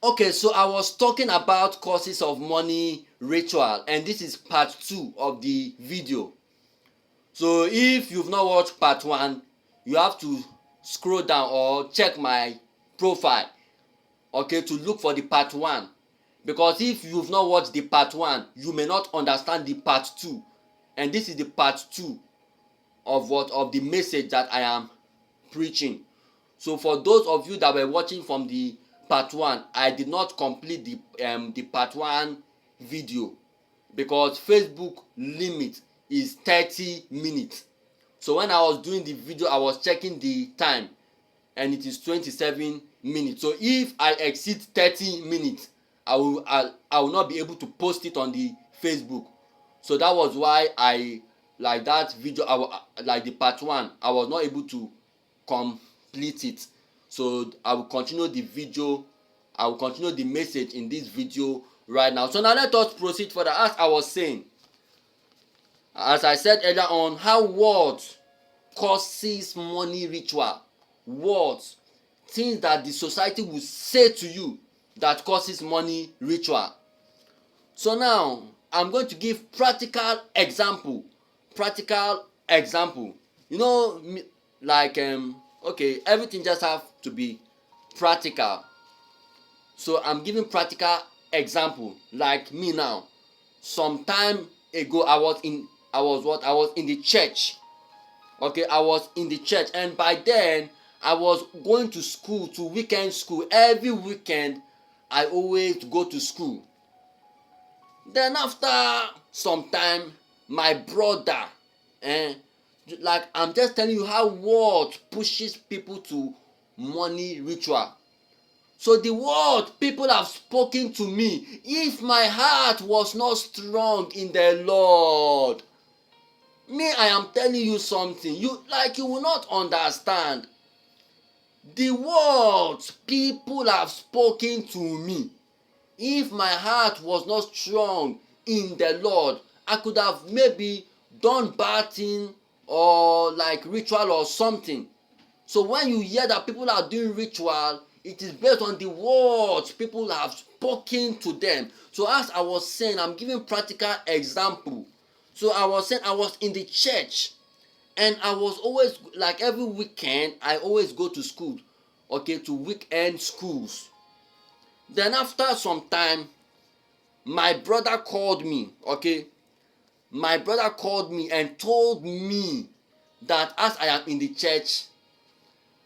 Okay, so I was talking about causes of money ritual, and this is part 2 of the video. So if you've not watched part 1, you have to scroll down or check my profile, okay, to look for the part 1, because if you've not watched the part 1, you may not understand the part 2, and this is the part 2 of the message that I am preaching. So for those of you that were watching from the part 1, I did not complete the part 1 video because Facebook limit is 30 minutes. So when I was doing the video, I was checking the time and it is 27 minutes. So if I exceed 30 minutes, I will not be able to post it on the Facebook. So that was why I like that video. Like the part 1, I was not able to complete it. So I will continue the video. I will continue the message in this video right now. So now let us proceed further. As I was saying, as I said earlier on, how words causes money ritual. Words, things that the society will say to you that causes money ritual. So now I'm going to give practical example. Practical example. You know, like okay, everything just have to be practical. So I'm giving practical example. Like me now, some time ago I was in the church. Okay, I was in the church, and by then I was going to school, to weekend school. Every weekend I always go to school. Then after some time, my brother, eh, like I'm just telling you how word pushes people to money ritual. So the word people have spoken to me, if my heart was not strong in the Lord, me, I am telling you something, you will not understand. The words people have spoken to me, if my heart was not strong in the Lord, I could have maybe done bad thing or like ritual or something. So when you hear that people are doing ritual, it is based on the words people have spoken to them. So as I was saying, I'm giving practical example. So I was saying I was in the church, and I was always, like every weekend I always go to school, okay, to weekend schools. Then after some time, my brother called me, okay, my brother called me and told me that as I am in the church,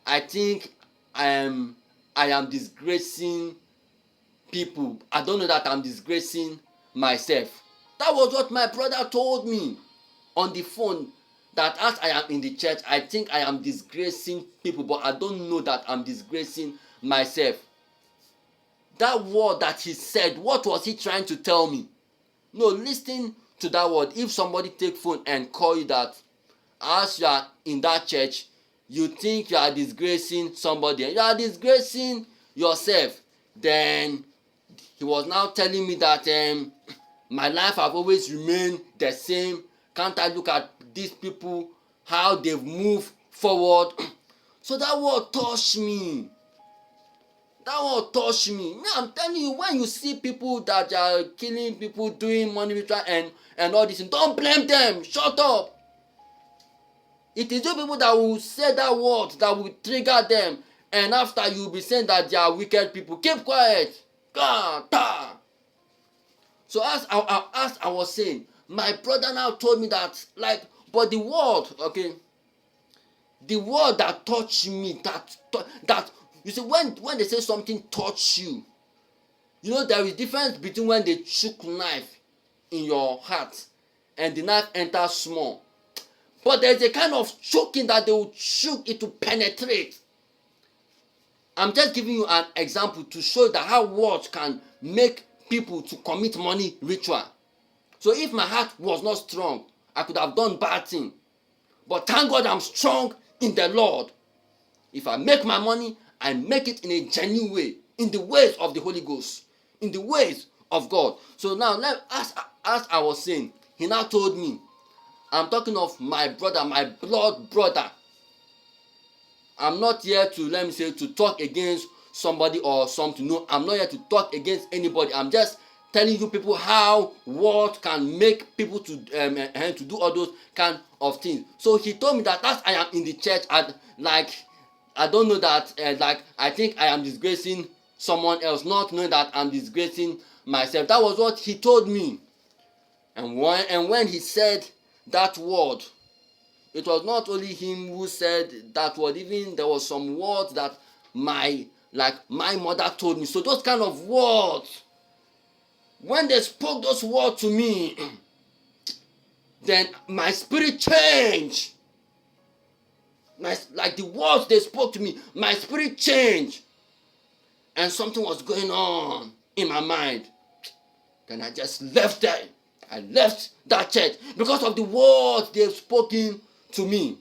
I think I am disgracing people. I don't know that I'm disgracing myself. That was what my brother told me on the phone, that as I am in the church, I think I am disgracing people, but I don't know that I'm disgracing myself. That word that he said, what was he trying to tell me? No, listen to that word. If somebody take phone and call you that as you are in that church, you think you are disgracing somebody, you are disgracing yourself, then he was now telling me that my life have always remained the same. Can't I look at these people, how they've moved forward? So that word touched me. That word touched me. I'm telling you, when you see people that are killing people, doing money ritual and all this, don't blame them. Shut up. It is those people that will say that word that will trigger them, and after you will be saying that they are wicked people. Keep quiet. So as I was saying, my brother now told me that, like, but the word, okay, the word that touched me, that you see, when they say something touch you, you know there is difference between when they chook knife in your heart and the knife enters small, but there is a kind of choking that they will choke it to penetrate. I'm just giving you an example to show that how words can make people to commit money ritual. So if my heart was not strong, I could have done bad thing. But thank God I'm strong in the Lord. If I make my money, I make it in a genuine way, in the ways of the Holy Ghost, in the ways of God. So now, as I was saying, he now told me, I'm talking of my brother, my blood brother. I'm not here to, let me say, to talk against somebody or something. No, I'm not here to talk against anybody. I'm just telling you people how words can make people to do all those kind of things. So he told me that as I am in the church, and like I don't know that like I think I am disgracing someone else, not knowing that I'm disgracing myself. That was what he told me. And when he said that word, it was not only him who said that word. Even there was some words that my mother told me. So those kind of words, when they spoke those words to me, then my spirit changed. Like the words they spoke to me, my spirit changed, and something was going on in my mind. Then I just left there. I left that church because of the words they've spoken to me.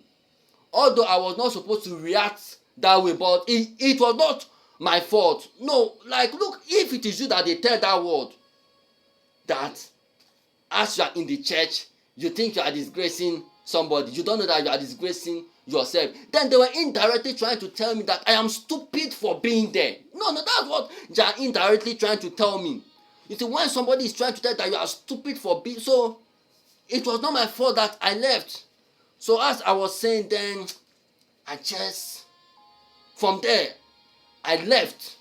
Although I was not supposed to react that way, but it was not my fault. No, like look, if it is you that they tell that word, that as you are in the church, you think you are disgracing somebody, you don't know that you are disgracing yourself. Then they were indirectly trying to tell me that I am stupid for being there. No, that's what they are indirectly trying to tell me. You see, when somebody is trying to tell you that you are stupid for being, so it was not my fault that I left. So as I was saying, then I just, from there, I left.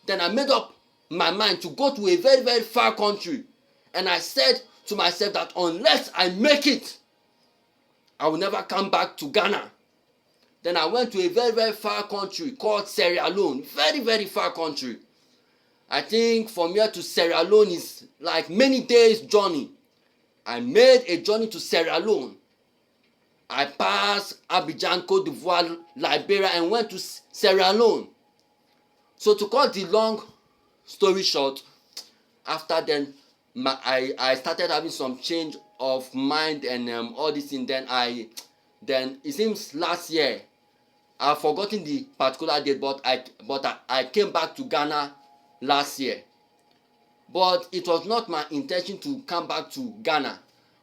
Then I made up my mind to go to a very, very far country. And I said to myself that unless I make it, I will never come back to Ghana. Then I went to a very, very far country called Sierra Leone. Very, very far country. I think from here to Sierra Leone is like many days journey. I made a journey to Sierra Leone. I passed Abidjan, Cote d'Ivoire, Liberia, and went to Sierra Leone. So to cut the long story short, after then I started having some change of mind and all this thing. Then it seems last year, I've forgotten the particular date, but I came back to Ghana last year. But it was not my intention to come back to Ghana.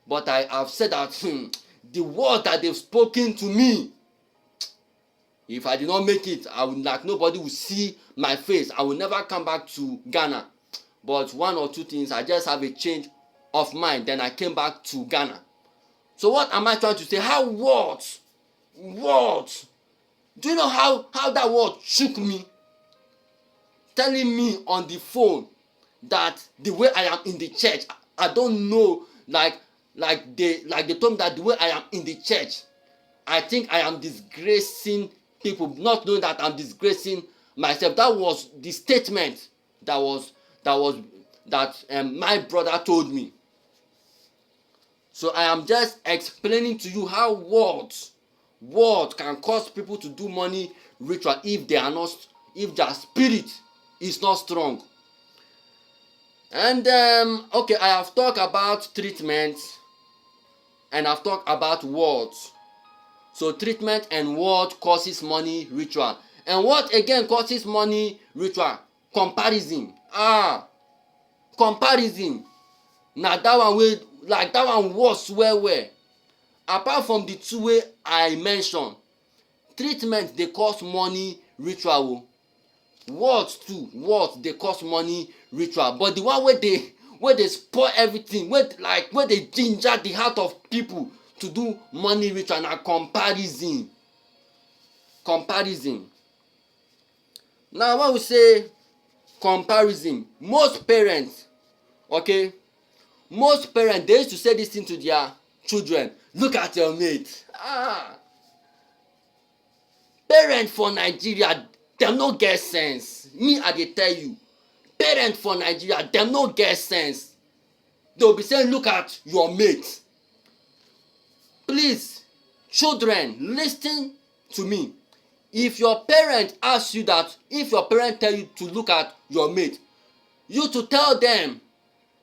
But I have said that the word that they've spoken to me, if I did not make it, I would, like, nobody will see my face. I will never come back to Ghana. But one or two things, I just have a change of mind. Then I came back to Ghana. So what am I trying to say? How words? Do you know how that word shook me? Telling me on the phone that the way I am in the church, I don't know, like they told me that the way I am in the church, I think I am disgracing people, not knowing that I'm disgracing myself. That was the statement that my brother told me. So I am just explaining to you how words can cause people to do money ritual if their spirit is not strong. And okay, I have talked about treatment and I've talked about words. So treatment and word causes money ritual. And what again causes money ritual? Comparison. Comparison. Now that one was well. Apart from the two way I mentioned, treatment they cause money ritual. Words they cause money ritual. But the one where they spoil everything, where they ginger the heart of people to do money ritual, na comparison. Now when we say comparison, most parents they used to say this thing to their children: look at your mate. Parents for Nigeria, dem no get sense. Me, I dey tell you, parents for Nigeria, dem no get sense. They will be saying, look at your mate. Please, children, listen to me. If your parent asks you that, if your parent tell you to look at your mate, you to tell them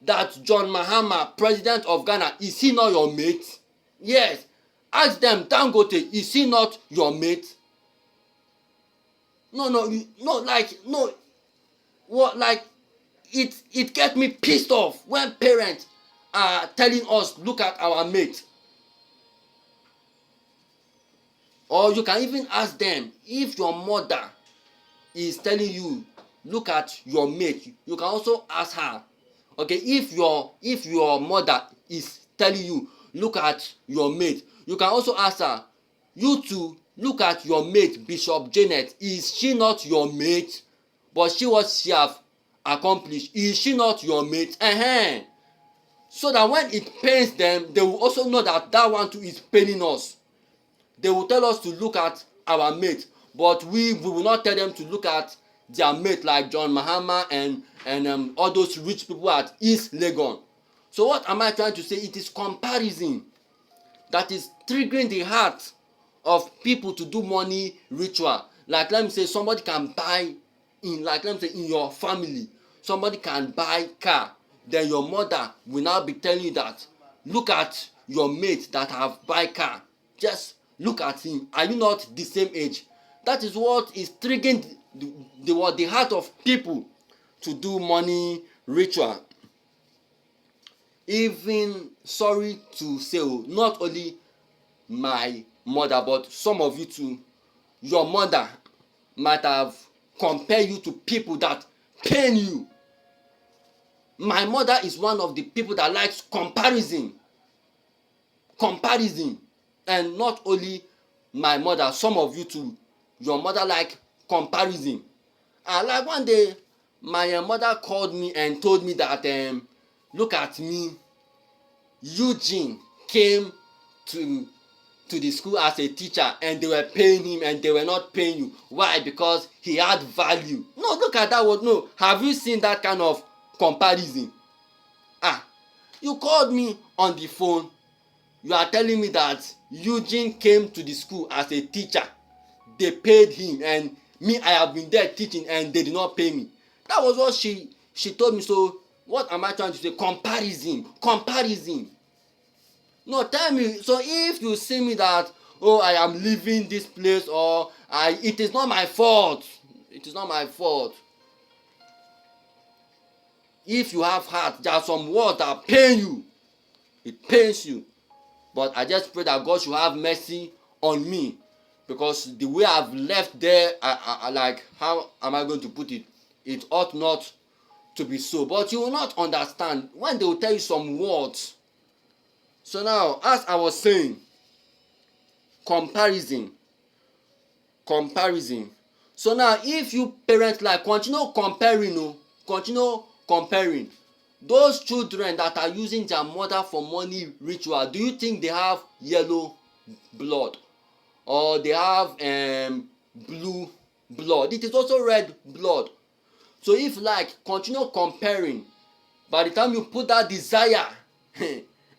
that John Mahama, president of Ghana, is he not your mate? Yes. Ask them, Dangote, is he not your mate? It gets me pissed off when parents are telling us, look at our mate. Or you can even ask them, if your mother is telling you look at your mate, you can also ask her. Okay, if your mother is telling you look at your mate, you can also ask her, you too look at your mate Bishop Janet, is she not your mate? But she what she have accomplished, is she not your mate? So that when it pains them, they will also know that that one too is paining us. They will tell us to look at our mate, but we will not tell them to look at their mate like John Mahama and all those rich people at East Legon. So what am I trying to say? It is comparison that is triggering the heart of people to do money ritual. Like let me say somebody can buy let me say in your family, somebody can buy car, then your mother will now be telling you that look at your mate that have buy car, just look at him, are you not the same age? That is what is triggering the heart of people to do money ritual. Even sorry to say, not only my mother but some of you too, your mother might have compared you to people that pain you. My mother is one of the people that likes comparison. And not only my mother, some of you too, your mother like comparison. And like one day my mother called me and told me that look at me, Eugene came to the school as a teacher and they were paying him and they were not paying you. Why? Because he had value. No, look at that word. No, have you seen that kind of comparison? You called me on the phone, you are telling me that Eugene came to the school as a teacher, they paid him, and me, I have been there teaching and they did not pay me. That was what she told me. So what am I trying to say? Comparison. No, tell me. So if you see me that I am leaving this place, or it is not my fault. If you have heart, there are some words that pain you. It pains you. But I just pray that God should have mercy on me, because the way I've left there, I like, how am I going to put it? It ought not to be so. But you will not understand when they will tell you some words. So now, as I was saying, comparison. So now, if you parents like continue comparing those children that are using their mother for money ritual, do you think they have yellow blood or they have blue blood? It is also red blood. So if like continue comparing, by the time you put that desire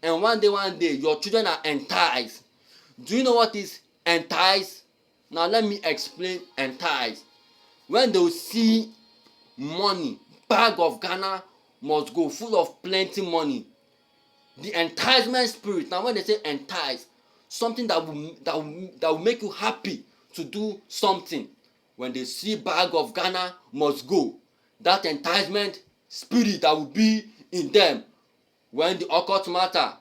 and one day your children are enticed. Do you know what is entice? Now let me explain entice. When they see money, bag of Ghana must go full of plenty money, the enticement spirit. Now when they say entice, something that will make you happy to do something, when they see bag of Ghana must go, that enticement spirit that will be in them. When the occult matter,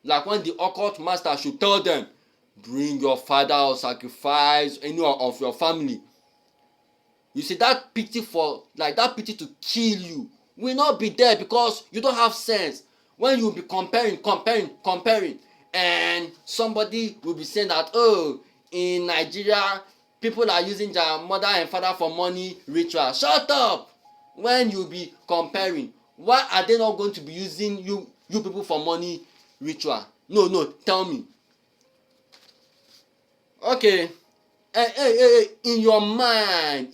like when the occult master should tell them, bring your father or sacrifice anyone of your family, you see that pity to kill you will not be there, because you don't have sense. When you will be comparing, and somebody will be saying that in Nigeria people are using their mother and father for money ritual. Shut up. When you be comparing, why are they not going to be using you people for money ritual? No, tell me. Okay, in your mind,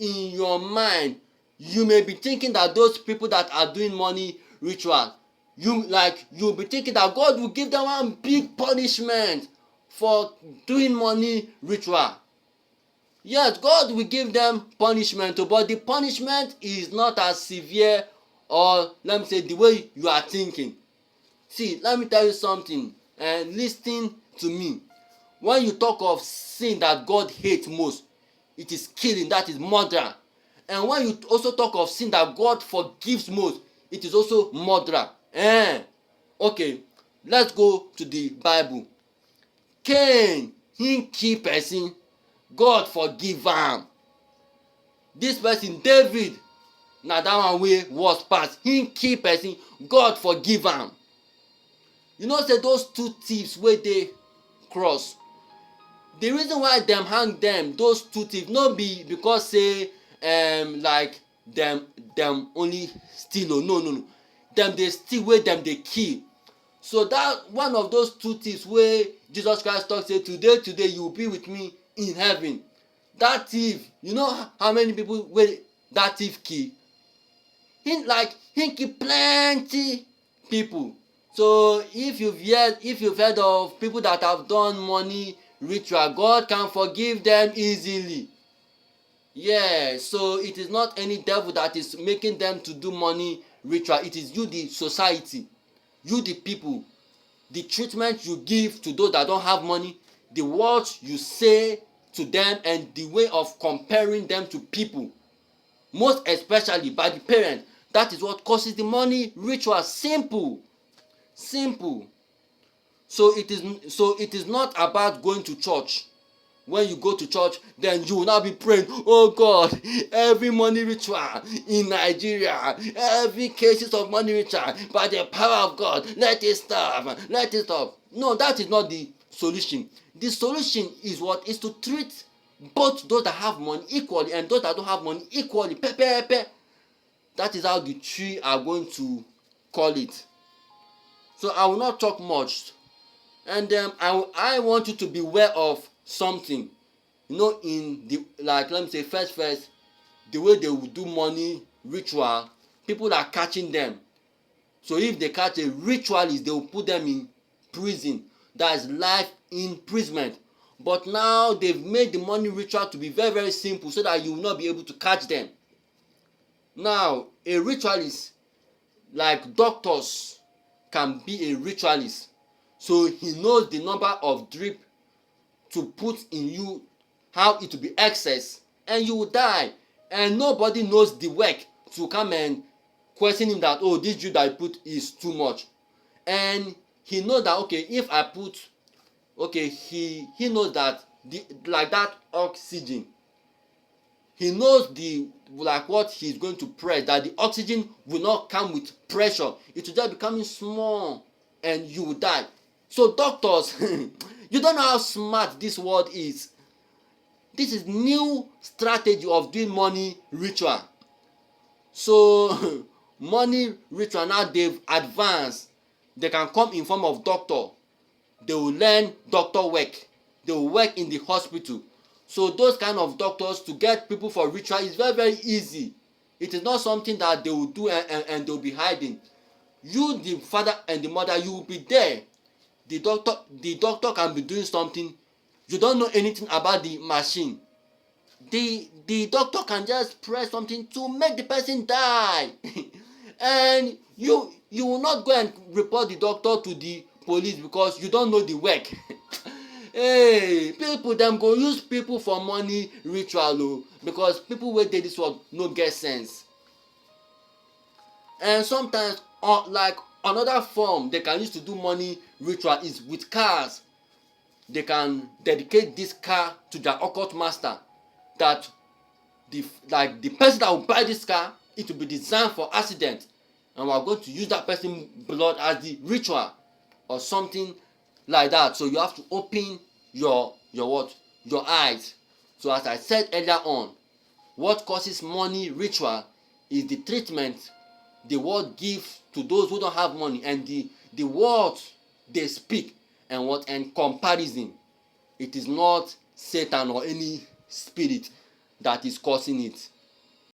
you may be thinking that those people that are doing money ritual, you'll be thinking that God will give them one big punishment for doing money ritual. Yes, God will give them punishment, but the punishment is not as severe, or let me say the way you are thinking. See, let me tell you something, and listen to me. When you talk of sin that God hates most, it is killing, that is murder. And when you also talk of sin that God forgives most, it is also murder. Okay, let's go to the Bible. Cain, he kill person, God forgive am. This person David na that one wey worse pass, him kill person, God forgive am. You know say those two thieves wey dey cross, the reason why dem hang dem, those two thieves, no be because say like dem only steal o, no, dem dey steal wey dem dey kill. So that one of those two thieves wey Jesus Christ talk say today you will be with me in heaven, that thief, you know how many people wey that thief kill? Him kill plenty people. So if you've heard of people that have done money ritual, God can forgive them easily. Yeah, so it is not any devil that is making them to do money ritual. It is you, the society, you, the people, the treatment you give to those that don't have money, the words you say to them, and the way of comparing them to people, most especially by the parents. That is what causes the money ritual. Simple. So it is not about going to church. When you go to church, then you will now be praying, oh God, every money ritual in Nigeria, every cases of money ritual, by the power of God, let it stop. No, that is not the solution. The solution is what? Is to treat both those that have money equally and those that don't have money equally. That is how the three are going to call it. So I will not talk much. And I want you to be aware of something. You know, in the, like, let me say first, the way they will do money ritual, people are catching them. So if they catch a ritualist, they will put them in prison. That is life imprisonment. But now they've made the money ritual to be very, very simple, so that you will not be able to catch them. Now, a ritualist, like doctors, can be a ritualist. So he knows the number of drip to put in you, how it will be excess, and you will die. And nobody knows the work to come and question him that, oh, this drip that I put is too much. And he knows that, okay, if I put, okay, he knows that like that oxygen, he knows the, like, what he's going to press, that the oxygen will not come with pressure. It will just be coming small and you will die. So doctors, you don't know how smart this world is. This is new strategy of doing money ritual. So money ritual now, they've advanced. They can come in form of doctor. They will learn doctor work. They will work in the hospital. So those kind of doctors, to get people for ritual is very, very easy. It is not something that they will do and they will be hiding. You, the father and the mother, you will be there. The doctor can be doing something. You don't know anything about the machine. The doctor can just press something to make the person die. And you will not go and report the doctor to the police because you don't know the work. Hey, people dem go use people for money ritual o, because people wey dey this world no get sense. And sometimes, like, another form they can use to do money ritual is with cars. They can dedicate this car to their occult master, that the person that will buy this car, it will be designed for accident, and we are going to use that person's blood as the ritual or something like that. So you have to open your eyes. So as I said earlier on, what causes money ritual is the treatment the world gives to those who don't have money, and the words they speak, and comparison. It is not Satan or any spirit that is causing it.